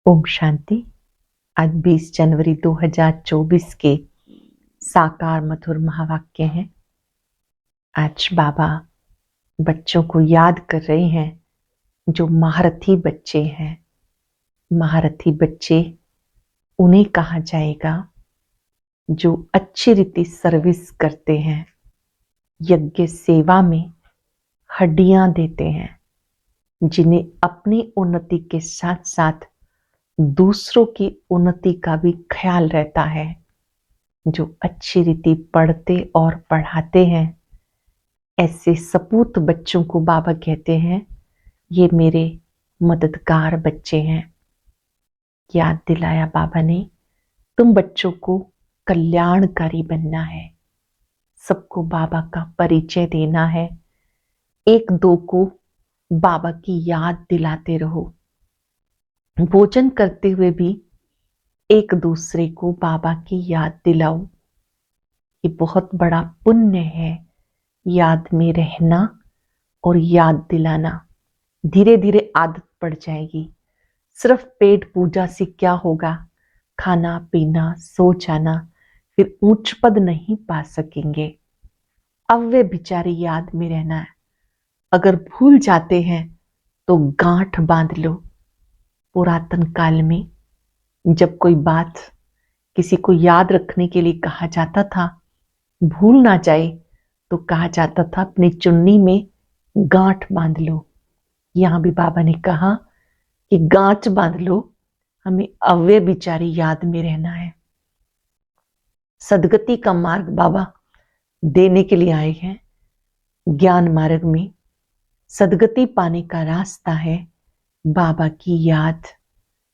ओम शांति। आज 20 जनवरी 2024 के साकार मधुर महावाक्य हैं। आज बाबा बच्चों को याद कर रहे हैं जो महारथी बच्चे हैं। महारथी बच्चे उन्हें कहा जाएगा जो अच्छी रीति सर्विस करते हैं, यज्ञ सेवा में हड्डियां देते हैं, जिन्हें अपनी उन्नति के साथ साथ दूसरों की उन्नति का भी ख्याल रहता है, जो अच्छी रीति पढ़ते और पढ़ाते हैं। ऐसे सपूत बच्चों को बाबा कहते हैं ये मेरे मददगार बच्चे हैं। याद दिलाया बाबा ने, तुम बच्चों को कल्याणकारी बनना है, सबको बाबा का परिचय देना है, एक दो को बाबा की याद दिलाते रहो। भोजन करते हुए भी एक दूसरे को बाबा की याद दिलाओ। ये बहुत बड़ा पुण्य है, याद में रहना और याद दिलाना। धीरे धीरे आदत पड़ जाएगी। सिर्फ पेट पूजा से क्या होगा? खाना पीना सो जाना, फिर ऊंच पद नहीं पा सकेंगे। अव्यय बिचारी याद में रहना है। अगर भूल जाते हैं तो गांठ बांध लो। पुरातन काल में जब कोई बात किसी को याद रखने के लिए कहा जाता था, भूल ना जाए तो कहा जाता था अपनी चुन्नी में गांठ बांध लो। यहां भी बाबा ने कहा कि गांठ बांध लो, हमें अव्यय बिचारी याद में रहना है। सदगति का मार्ग बाबा देने के लिए आए हैं। ज्ञान मार्ग में सदगति पाने का रास्ता है बाबा की याद।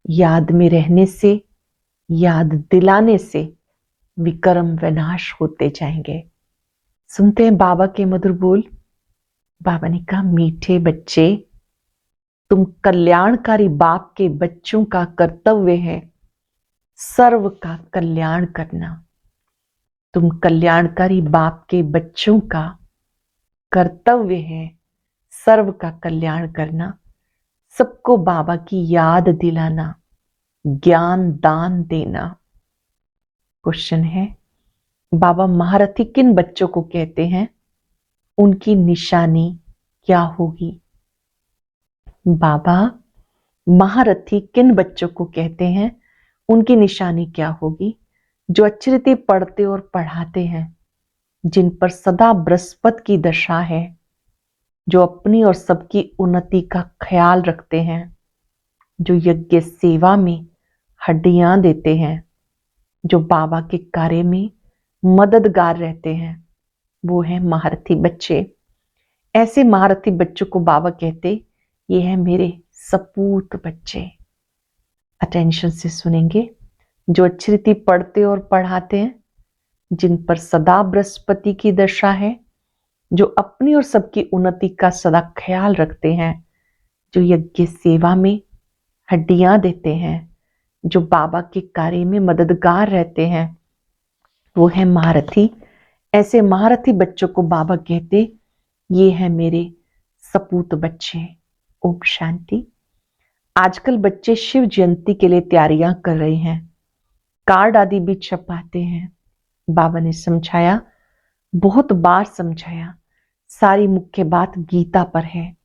याद में रहने से, याद दिलाने से विकर्म विनाश होते जाएंगे। सुनते हैं बाबा के मधुर बोल। बाबा ने कहा, मीठे बच्चे, तुम कल्याणकारी बाप के बच्चों का कर्तव्य है सर्व का कल्याण करना। तुम कल्याणकारी बाप के बच्चों का कर्तव्य है सर्व का कल्याण करना, सबको बाबा की याद दिलाना, ज्ञान दान देना। क्वेश्चन है, बाबा महारथी किन बच्चों को कहते हैं? उनकी निशानी क्या होगी? बाबा महारथी किन बच्चों को कहते हैं? उनकी निशानी क्या होगी? जो अच्छी रीति पढ़ते और पढ़ाते हैं, जिन पर सदा बृहस्पति की दशा है, जो अपनी और सबकी उन्नति का ख्याल रखते हैं, जो यज्ञ सेवा में हड्डियां देते हैं, जो बाबा के कार्य में मददगार रहते हैं, वो है महारथी बच्चे। ऐसे महारथी बच्चों को बाबा कहते, ये है मेरे सपूत बच्चे। अटेंशन से सुनेंगे। जो अच्छी रीति पढ़ते और पढ़ाते हैं, जिन पर सदा बृहस्पति की दशा है, जो अपनी और सबकी उन्नति का सदा ख्याल रखते हैं, जो यज्ञ सेवा में हड्डियां देते हैं, जो बाबा के कार्य में मददगार रहते हैं, वो है महारथी। ऐसे महारथी बच्चों को बाबा कहते, ये है मेरे सपूत बच्चे। ओम शांति। आजकल बच्चे शिव जयंती के लिए तैयारियां कर रहे हैं, कार्ड आदि भी छपाते हैं। बाबा ने समझाया, बहुत बार समझाया, सारी मुख्य बात गीता पर है।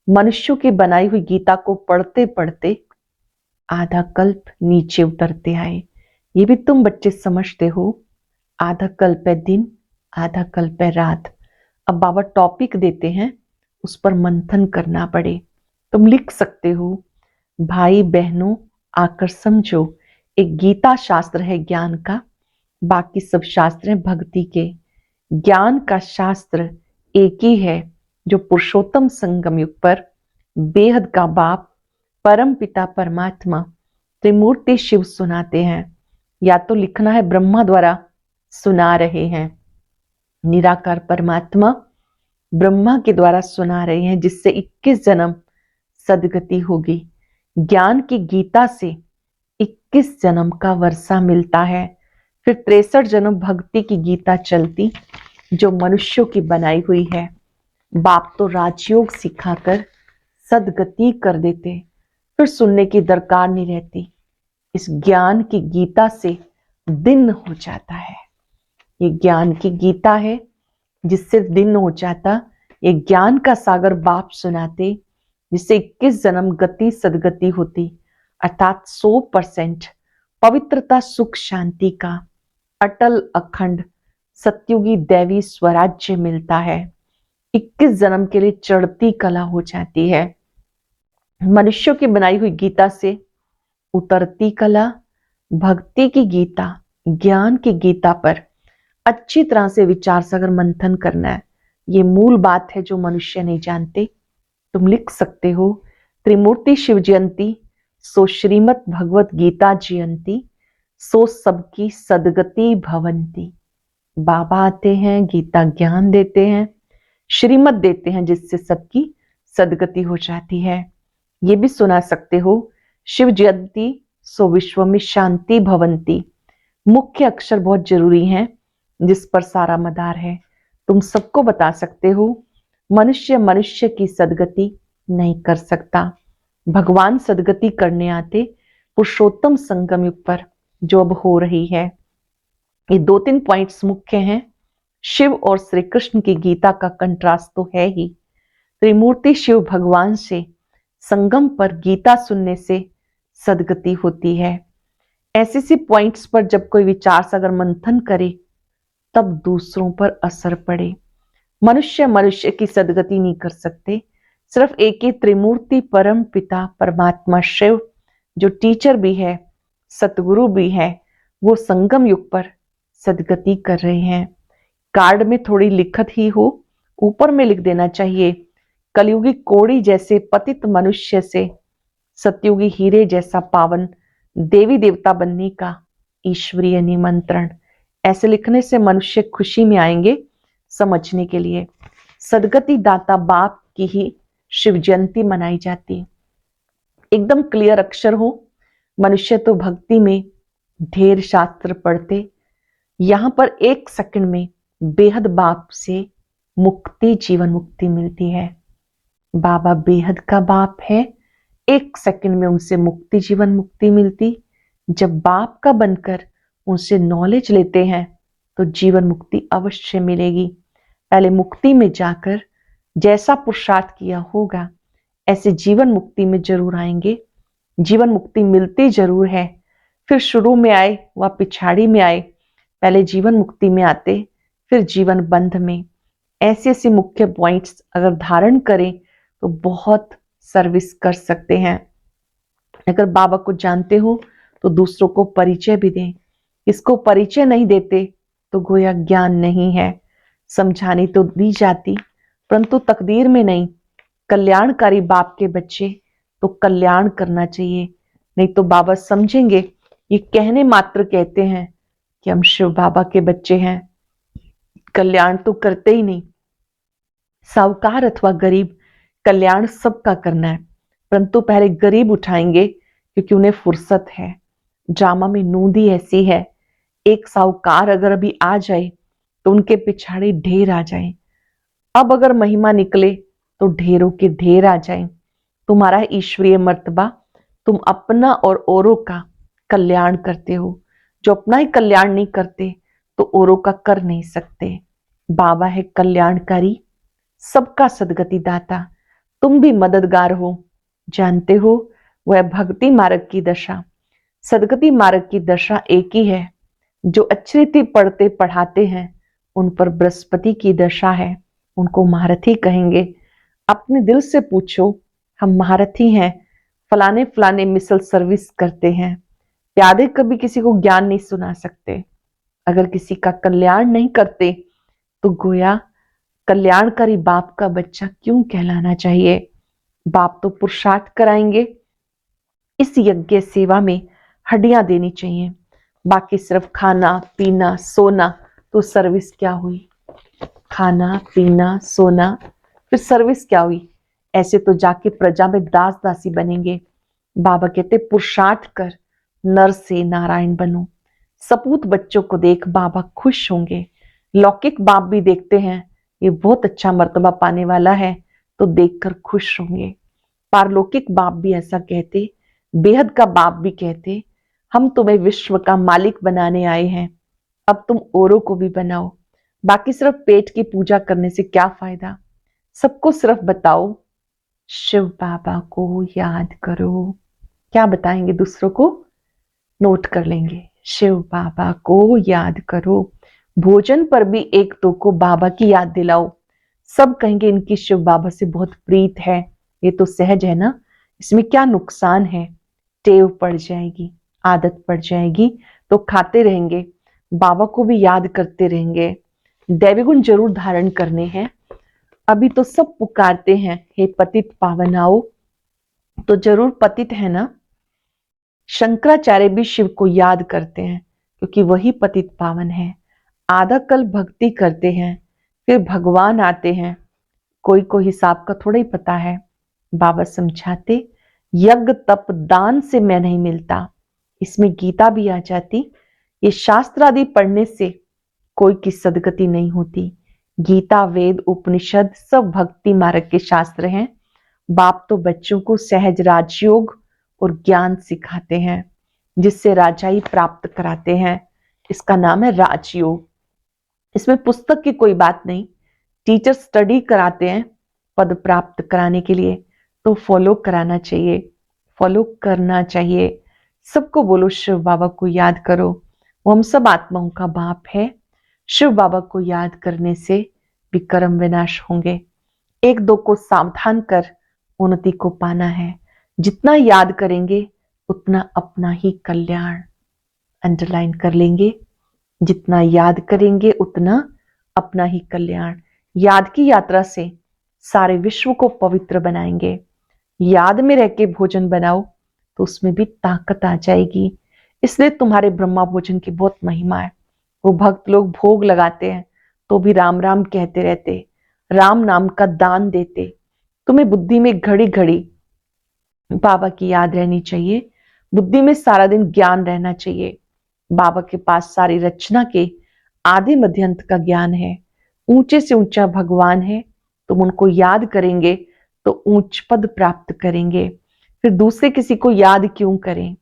मनुष्यों की बनाई हुई गीता को पढ़ते पढ़ते आधा कल्प नीचे उतरते आए। ये भी तुम बच्चे समझते हो। आधा कल्प है दिन, आधा कल्प है रात। अब बाबा टॉपिक देते हैं, उस पर मंथन करना पड़े। तुम लिख सकते हो, भाई बहनों आकर समझो, एक गीता शास्त्र है ज्ञान का, बाकी सब शास्त्र हैं भक्ति के। ज्ञान का शास्त्र एक ही है, जो पुरुषोत्तम संगम युग पर बेहद का बाप परम पिता परमात्मा त्रिमूर्ति शिव सुनाते हैं। या तो लिखना है ब्रह्मा द्वारा सुना रहे हैं, निराकार परमात्मा ब्रह्मा के द्वारा सुना रहे हैं, जिससे 21 जन्म सदगति होगी। ज्ञान की गीता से 21 जन्म का वर्षा मिलता है। फिर 63 जन्म भक्ति की गीता चलती, जो मनुष्यों की बनाई हुई है। बाप तो राजयोग सिखाकर सदगति कर देते, फिर सुनने की दरकार नहीं रहती। इस ज्ञान की गीता से दिन हो जाता है। ये ज्ञान की गीता है जिससे दिन हो जाता। ये ज्ञान का सागर बाप सुनाते, जिससे 21 जन्म गति सदगति होती, अर्थात 100% पवित्रता सुख शांति का अटल अखंड सत्युगी दैवी स्वराज्य मिलता है। 21 जन्म के लिए चढ़ती कला हो जाती है। मनुष्यों की बनाई हुई गीता से उतरती कला, भक्ति की गीता, ज्ञान की गीता पर अच्छी तरह से विचार सागर मंथन करना है। ये मूल बात है जो मनुष्य नहीं जानते। तुम लिख सकते हो, त्रिमूर्ति शिव जयंती, सो श्रीमद भगवत गीता जयंती, सो सबकी सदगति भवंती। बाबा आते हैं, गीता ज्ञान देते हैं, श्रीमद देते हैं, जिससे सबकी सदगति हो जाती है। ये भी सुना सकते हो, शिव जयंती सो विश्व में शांति भवंती। मुख्य अक्षर बहुत जरूरी हैं जिस पर सारा मदार है। तुम सबको बता सकते हो, मनुष्य मनुष्य की सदगति नहीं कर सकता। भगवान सदगति करने आते पुरुषोत्तम संगम युग पर जो अब हो रही है। ये 2-3 पॉइंट्स मुख्य हैं। शिव और श्री कृष्ण की गीता का कंट्रास्ट तो है ही। त्रिमूर्ति शिव भगवान से संगम पर गीता सुनने से सदगति होती है। ऐसे पॉइंट्स पर जब कोई विचार सागर मंथन करे तब दूसरों पर असर पड़े। मनुष्य मनुष्य की सदगति नहीं कर सकते। सिर्फ एक ही त्रिमूर्ति परम पिता परमात्मा शिव, जो टीचर भी है, सतगुरु भी है, वो संगम युग पर सदगति कर रहे हैं। कार्ड में थोड़ी लिखत ही हो, ऊपर में लिख देना चाहिए, कलयुगी कोड़ी जैसे पतित मनुष्य से सतयुगी हीरे जैसा पावन देवी देवता बनने का ईश्वरीय निमंत्रण। ऐसे लिखने से मनुष्य खुशी में आएंगे समझने के लिए। सदगति दाता बाप की ही शिव जयंती मनाई जाती। एकदम क्लियर अक्षर हो। मनुष्य तो भक्ति में ढेर शास्त्र पढ़ते, यहां पर 1 सेकंड में बेहद बाप से मुक्ति, जीवन मुक्ति मिलती है। बाबा बेहद का बाप है। 1 सेकंड में उनसे मुक्ति, जीवन मुक्ति मिलती। जब बाप का बनकर उनसे नॉलेज लेते हैं तो जीवन मुक्ति अवश्य मिलेगी। पहले मुक्ति में जाकर जैसा पुरुषार्थ किया होगा ऐसे जीवन मुक्ति में जरूर आएंगे। जीवन मुक्ति मिलती जरूर है, फिर शुरू में आए व पिछाड़ी में आए, पहले जीवन मुक्ति में आते फिर जीवन बंध में। ऐसे मुख्य पॉइंट्स अगर धारण करें तो बहुत सर्विस कर सकते हैं। अगर बाबा को जानते हो तो दूसरों को परिचय भी दें। इसको परिचय नहीं देते तो गोया ज्ञान नहीं है। समझानी तो दी जाती परंतु तकदीर में नहीं। कल्याणकारी बाप के बच्चे तो कल्याण करना चाहिए, नहीं तो बाबा समझेंगे ये कहने मात्र कहते हैं कि हम शिव बाबा के बच्चे हैं, कल्याण तो करते ही नहीं। साहूकार अथवा गरीब, कल्याण सबका करना है, परंतु पहले गरीब उठाएंगे क्योंकि उन्हें फुर्सत है। ड्रामा में नूंदी ऐसी है, एक साहूकार अगर अभी आ जाए तो उनके पिछाड़े ढेर आ जाए। अब अगर महिमा निकले तो ढेरों के ढेर आ जाए। तुम्हारा ईश्वरीय मर्तबा, तुम अपना और औरों का कल्याण करते हो। जो अपना ही कल्याण नहीं करते तो औरों का कर नहीं सकते। बाबा है कल्याणकारी, सबका सदगति दाता। तुम भी मददगार हो। जानते हो वह भक्ति मार्ग की दशा, सदगति मार्ग की दशा एक ही है। जो अच्छी रीति पढ़ते पढ़ाते हैं उन पर बृहस्पति की दशा है, उनको महारथी कहेंगे। अपने दिल से पूछो, हम महारथी हैं, फलाने फलाने मिसल सर्विस करते हैं। प्यादे कभी किसी को ज्ञान नहीं सुना सकते। अगर किसी का कल्याण नहीं करते तो गोया कल्याणकारी बाप का बच्चा क्यों कहलाना चाहिए। बाप तो पुरुषार्थ कराएंगे। इस यज्ञ सेवा में हड्डियां देनी चाहिए, बाकी सिर्फ खाना पीना सोना तो सर्विस क्या हुई। खाना पीना सोना फिर सर्विस क्या हुई। ऐसे तो जाके प्रजा में दास दासी बनेंगे। बाबा कहते पुरुषार्थ कर, नर से नारायण बनो। सपूत बच्चों को देख बाबा खुश होंगे। लौकिक बाप भी देखते हैं ये बहुत अच्छा मर्तबा पाने वाला है तो देखकर खुश होंगे। पारलौकिक बाप भी ऐसा कहते, बेहद का बाप भी कहते, हम तुम्हें विश्व का मालिक बनाने आए हैं, अब तुम औरों को भी बनाओ। बाकी सिर्फ पेट की पूजा करने से क्या फायदा, सबको सिर्फ बताओ शिव बाबा को याद करो। क्या बताएंगे दूसरों को, नोट कर लेंगे, शिव बाबा को याद करो। भोजन पर भी एक दो को बाबा की याद दिलाओ, सब कहेंगे इनकी शिव बाबा से बहुत प्रीत है। ये तो सहज है ना, इसमें क्या नुकसान है। टेव पड़ जाएगी, आदत पड़ जाएगी तो खाते रहेंगे, बाबा को भी याद करते रहेंगे। दैवी गुण जरूर धारण करने हैं। अभी तो सब पुकारते हैं हे पतित पावन आओ, तो जरूर पतित है ना। शंकराचार्य भी शिव को याद करते हैं क्योंकि वही पतित पावन है। आधा कल भक्ति करते हैं, फिर भगवान आते हैं। कोई को हिसाब का थोड़ा ही पता है। बाबा समझाते, यज्ञ तप दान से मैं नहीं मिलता। इसमें गीता भी आ जाती। ये शास्त्र आदि पढ़ने से कोई की सदगति नहीं होती। गीता वेद उपनिषद सब भक्ति मार्ग के शास्त्र हैं। बाप तो बच्चों को सहज राजयोग और ज्ञान सिखाते हैं, जिससे राजाई प्राप्त कराते हैं। इसका नाम है राजयोग। इसमें पुस्तक की कोई बात नहीं। टीचर स्टडी कराते हैं पद प्राप्त कराने के लिए, तो फॉलो कराना चाहिए, फॉलो करना चाहिए। सबको बोलो शिव बाबा को याद करो, वो हम सब आत्माओं का बाप है। शिव बाबा को याद करने से विक्रम विनाश होंगे। एक दो को सावधान कर उन्नति को पाना है। जितना याद करेंगे उतना अपना ही कल्याण। अंडरलाइन कर लेंगे, जितना याद करेंगे उतना अपना ही कल्याण। याद की यात्रा से सारे विश्व को पवित्र बनाएंगे। याद में रह के भोजन बनाओ तो उसमें भी ताकत आ जाएगी। इसलिए तुम्हारे ब्रह्मा भोजन की बहुत महिमा है। वो भक्त लोग भोग लगाते हैं तो भी राम राम कहते रहते, राम नाम का दान देते। तुम्हें बुद्धि में घड़ी घड़ी बाबा की याद रहनी चाहिए। बुद्धि में सारा दिन ज्ञान रहना चाहिए। बाबा के पास सारी रचना के आदि मध्य अंत का ज्ञान है। ऊंचे से ऊंचा भगवान है। तुम उनको याद करेंगे तो ऊंच पद प्राप्त करेंगे। फिर दूसरे किसी को याद क्यों करें।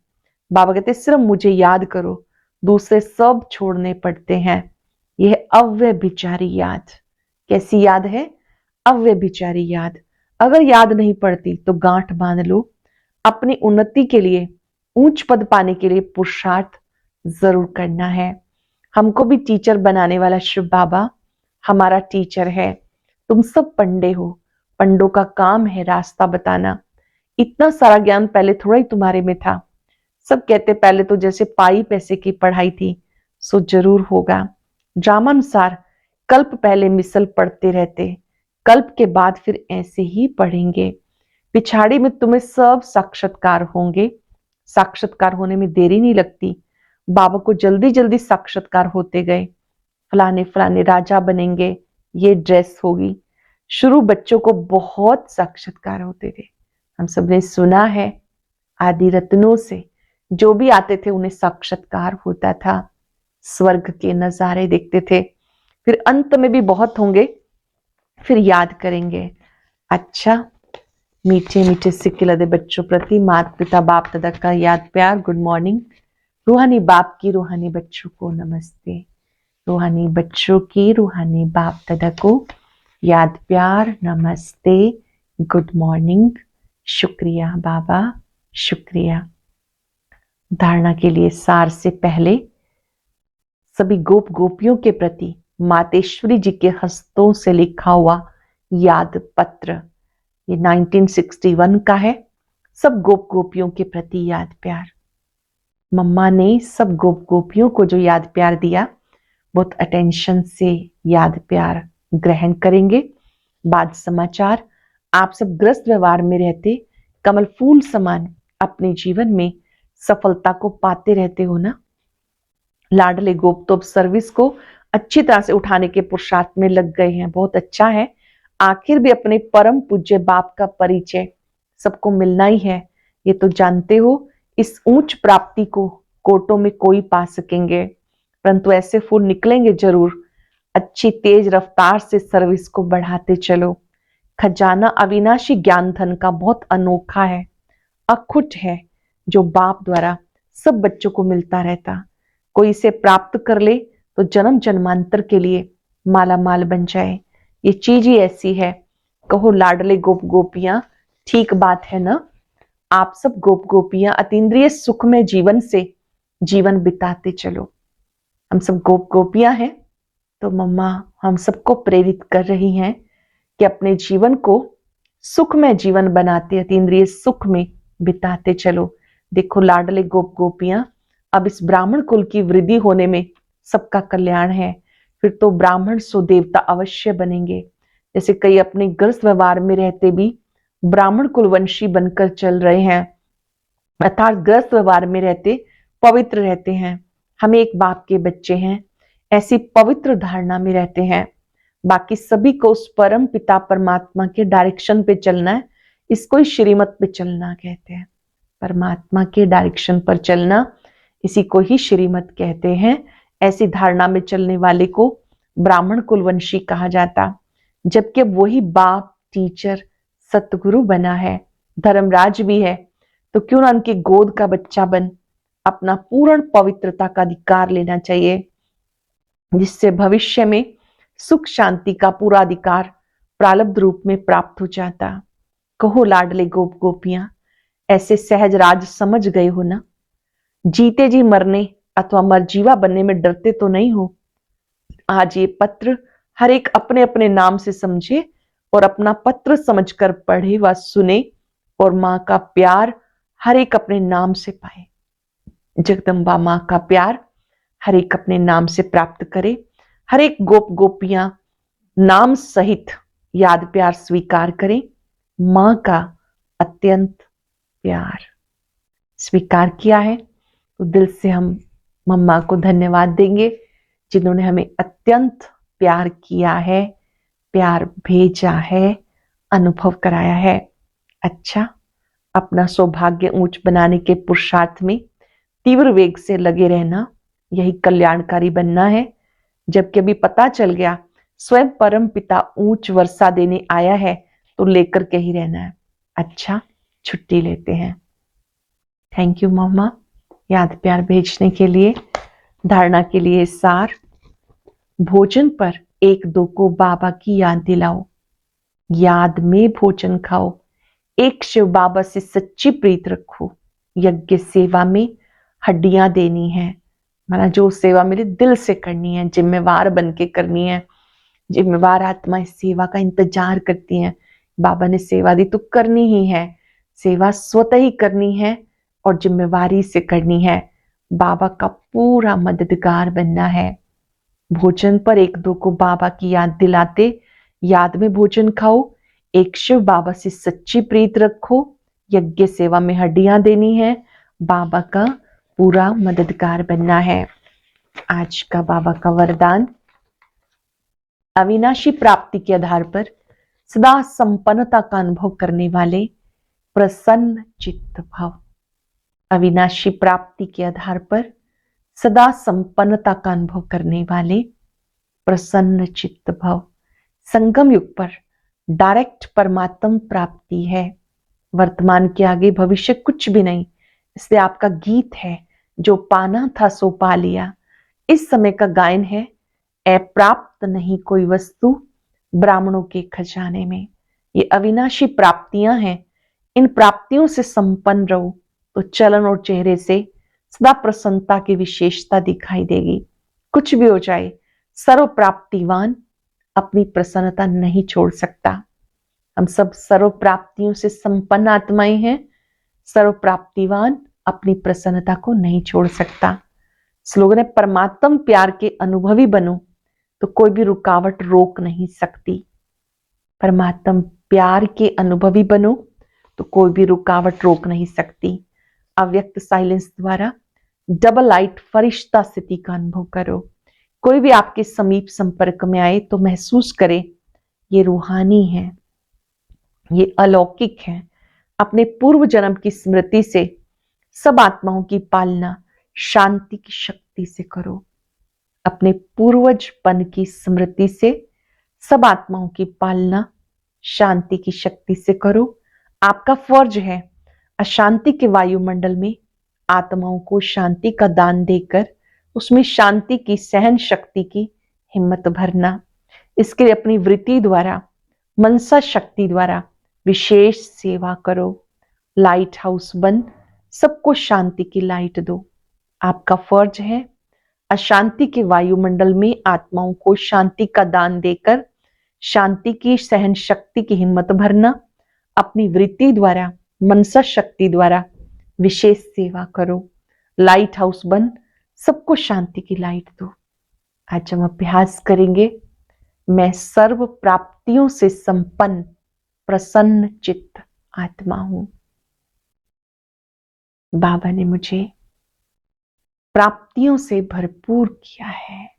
बाबा कहते सिर्फ मुझे याद करो, दूसरे सब छोड़ने पड़ते हैं। यह अव्यभिचारी याद। कैसी याद है, अव्यभिचारी याद। अगर याद नहीं पड़ती तो गांठ बांध लो। अपनी उन्नति के लिए, ऊंच पद पाने के लिए पुरुषार्थ जरूर करना है। हमको भी टीचर बनाने वाला शिव बाबा हमारा टीचर है। तुम सब पंडे हो, पंडों का काम है रास्ता बताना। इतना सारा ज्ञान पहले थोड़ा ही तुम्हारे में था। सब कहते पहले तो जैसे पाई पैसे की पढ़ाई थी, सो जरूर होगा। ड्रामानुसार कल्प पहले मिसल पढ़ते रहते, कल्प के बाद फिर ऐसे ही पढ़ेंगे। पिछाड़ी में तुम्हें सब साक्षात्कार होंगे। साक्षात्कार होने में देरी नहीं लगती। बाबा को जल्दी जल्दी साक्षात्कार होते गए। फलाने फलाने राजा बनेंगे, ये ड्रेस होगी। शुरू बच्चों को बहुत साक्षात्कार होते थे। हम सबने सुना है, आदि रत्नों से जो भी आते थे उन्हें साक्षात्कार होता था। स्वर्ग के नजारे देखते थे। फिर अंत में भी बहुत होंगे, फिर याद करेंगे। अच्छा, मीठे मीठे सिक्के लदे बच्चों प्रति माता पिता बाप दादा का याद प्यार गुड मॉर्निंग। रूहानी बाप की रूहानी बच्चों को नमस्ते। रूहानी बच्चों की रूहानी बाप दादा को याद प्यार नमस्ते, गुड मॉर्निंग। शुक्रिया बाबा, शुक्रिया। धारणा के लिए सार से पहले सभी गोप गोपियों के प्रति मातेश्वरी जी के हस्तों से लिखा हुआ याद पत्र, ये 1961 का है। सब गोप गोपियों के प्रति याद प्यार। मम्मा ने सब गोप गोपियों को जो याद प्यार दिया, बहुत अटेंशन से याद प्यार ग्रहण करेंगे। बाद समाचार, आप सब ग्रस्त व्यवहार में रहते कमल फूल समान अपने जीवन में सफलता को पाते रहते हो ना। लाडले गोप तो अब सर्विस को अच्छी तरह से उठाने के पुरुषार्थ में लग गए हैं। बहुत अच्छा है। आखिर भी अपने परम पूज्य बाप का परिचय सबको मिलना ही है, ये तो जानते हो। इस ऊंच प्राप्ति को कोटों में कोई पा सकेंगे, परंतु ऐसे फूल निकलेंगे जरूर। अच्छी तेज रफ्तार से सर्विस को बढ़ाते चलो। खजाना अविनाशी ज्ञान धन का बहुत अनोखा है, अखुट है, जो बाप द्वारा सब बच्चों को मिलता रहता। कोई इसे प्राप्त कर ले तो जन्म जन्मांतर के लिए माला माल बन जाए। ये चीज ही ऐसी है। कहो लाडले गोप गोपियां, ठीक बात है ना। आप सब गोप गोपियां अतीन्द्रिय सुख में जीवन से जीवन बिताते चलो। हम सब गोप गोपियां हैं, तो मम्मा हम सबको प्रेरित कर रही हैं कि अपने जीवन को सुख में जीवन बनाते, अतीन्द्रिय सुख में बिताते चलो। देखो लाडले गोप गोपियां, अब इस ब्राह्मण कुल की वृद्धि होने में सबका कल्याण है। फिर तो ब्राह्मण सो देवता अवश्य बनेंगे। जैसे कई अपने गृहस्थ व्यवहार में रहते भी ब्राह्मण कुलवंशी बनकर चल रहे हैं, अर्थात गृहस्थ व्यवहार में रहते पवित्र रहते हैं। हम एक बाप के बच्चे हैं, ऐसी पवित्र धारणा में रहते हैं। बाकी सभी को उस परम पिता परमात्मा के डायरेक्शन पे चलना है। इसको ही श्रीमत पे चलना कहते हैं। परमात्मा के डायरेक्शन पर चलना, इसी को ही श्रीमत कहते हैं। ऐसी धारणा में चलने वाले को ब्राह्मण कुलवंशी कहा जाता। जबकि वही बाप, टीचर, सतगुरु बना है, धर्मराज भी है, तो क्यों ना उनकी गोद का बच्चा बन अपना पूर्ण पवित्रता का अधिकार लेना चाहिए, जिससे भविष्य में सुख शांति का पूरा अधिकार प्रारब्ध रूप में प्राप्त हो जाता। कहो लाडले गोप गोपियां, ऐसे सहज राज समझ गए हो ना। जीते जी मरने अथवा मरजीवा बनने में डरते तो नहीं हो। आज ये पत्र हर एक अपने अपने नाम से समझे और अपना पत्र समझकर पढ़े व सुने, और मां का प्यार हर एक अपने नाम से पाए। जगदम्बा मां का प्यार हर एक अपने नाम से प्राप्त करे। हर एक गोप गोपियां नाम सहित याद प्यार स्वीकार करें। मां का अत्यंत प्यार स्वीकार किया है तो दिल से हम मम्मा को धन्यवाद देंगे, जिन्होंने हमें अत्यंत प्यार किया है, प्यार भेजा है, अनुभव कराया है। अच्छा, अपना सौभाग्य ऊंच बनाने के पुरुषार्थ में तीव्र वेग से लगे रहना, यही कल्याणकारी बनना है। जबकि अभी पता चल गया स्वयं परम पिता ऊंच वर्षा देने आया है, तो लेकर के ही रहना है। अच्छा, छुट्टी लेते हैं। थैंक यू मम्मा, याद प्यार भेजने के लिए। धारणा के लिए सार, भोजन पर एक दो को बाबा की याद दिलाओ, याद में भोजन खाओ, एक शिव बाबा से सच्ची प्रीत रखो, यज्ञ सेवा में हड्डियां देनी है। माना जो सेवा मेरे दिल से करनी है, जिम्मेवार बन के करनी है। जिम्मेवार आत्मा इस सेवा का इंतजार करती है। बाबा ने सेवा दी तो करनी ही है। सेवा स्वतः ही करनी है और जिम्मेवारी से करनी है। बाबा का पूरा मददगार बनना है। भोजन पर एक दो को बाबा की याद दिलाते, याद में भोजन खाओ, एक शिव बाबा से सच्ची प्रीत रखो, यज्ञ सेवा में हड्डियां देनी है, बाबा का पूरा मददगार बनना है। आज का बाबा का वरदान, अविनाशी प्राप्ति के आधार पर सदा संपन्नता का अनुभव करने वाले प्रसन्न चित्त भव। अविनाशी प्राप्ति के आधार पर सदा संपन्नता का अनुभव करने वाले प्रसन्न चित्त भव। संगम युग पर डायरेक्ट परमात्म प्राप्ति है। वर्तमान के आगे भविष्य कुछ भी नहीं, इसलिए आपका गीत है, जो पाना था सो पा लिया। इस समय का गायन है, अप्राप्त नहीं कोई वस्तु ब्राह्मणों के खजाने में। ये अविनाशी प्राप्तियां हैं, इन प्राप्तियों से संपन्न रहो तो चलन और चेहरे से सदा प्रसन्नता की विशेषता दिखाई देगी। कुछ भी हो जाए, सर्व प्राप्तिवान अपनी प्रसन्नता नहीं छोड़ सकता। हम सब सर्व प्राप्तियों से संपन्न आत्माएं हैं। सर्व प्राप्तिवान अपनी प्रसन्नता को नहीं छोड़ सकता। स्लोगन है, परमात्म प्यार के अनुभवी बनो तो कोई भी रुकावट रोक नहीं सकती। परमात्म प्यार के अनुभवी बनो तो कोई भी रुकावट रोक नहीं सकती। अव्यक्त साइलेंस द्वारा डबल लाइट फरिश्ता स्थिति का अनुभव करो। कोई भी आपके समीप संपर्क में आए तो महसूस करे ये रूहानी है, ये अलौकिक है। अपने पूर्व जन्म की स्मृति से सब आत्माओं की पालना शांति की शक्ति से करो। अपने पूर्वजपन की स्मृति से सब आत्माओं की पालना शांति की शक्ति से करो। आपका फर्ज है अशांति के वायुमंडल में आत्माओं को शांति का दान देकर उसमें शांति की, सहन शक्ति की हिम्मत भरना। इसके लिए अपनी वृत्ति द्वारा, मनसा शक्ति द्वारा विशेष सेवा करो। लाइट हाउस बन सबको शांति की लाइट दो। आपका फर्ज है अशांति के वायुमंडल में आत्माओं को शांति का दान देकर शांति की, सहन शक्ति की हिम्मत भरना। अपनी वृत्ति द्वारा, मनसा शक्ति द्वारा विशेष सेवा करो। लाइट हाउस बन सबको शांति की लाइट दो। आज हम अभ्यास करेंगे। मैं सर्व प्राप्तियों से संपन्न प्रसन्न चित्त आत्मा हूं। बाबा ने मुझे प्राप्तियों से भरपूर किया है,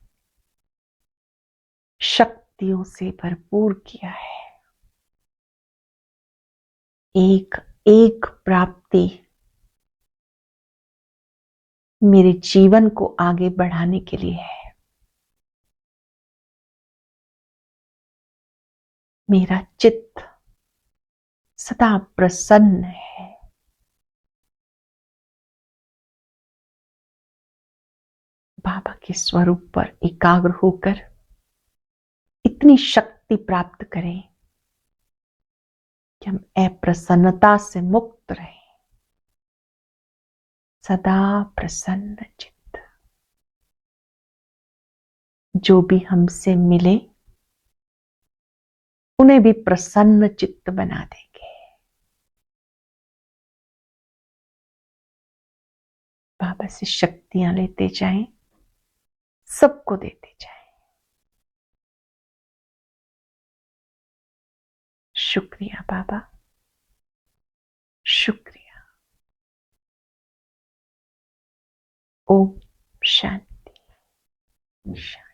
शक्तियों से भरपूर किया है। एक एक प्राप्ति मेरे जीवन को आगे बढ़ाने के लिए है। मेरा चित्त सदा प्रसन्न है। बाबा के स्वरूप पर एकाग्र होकर इतनी शक्ति प्राप्त करें कि हम अप्रसन्नता से मुक्त रहें। सदा प्रसन्न चित्त। जो भी हमसे मिले उन्हें भी प्रसन्न चित्त बना देंगे। बाबा से शक्तियां लेते जाएं, सबको देते जाएं। शुक्रिया बाबा, शुक्रिया। ओम शांति शांति।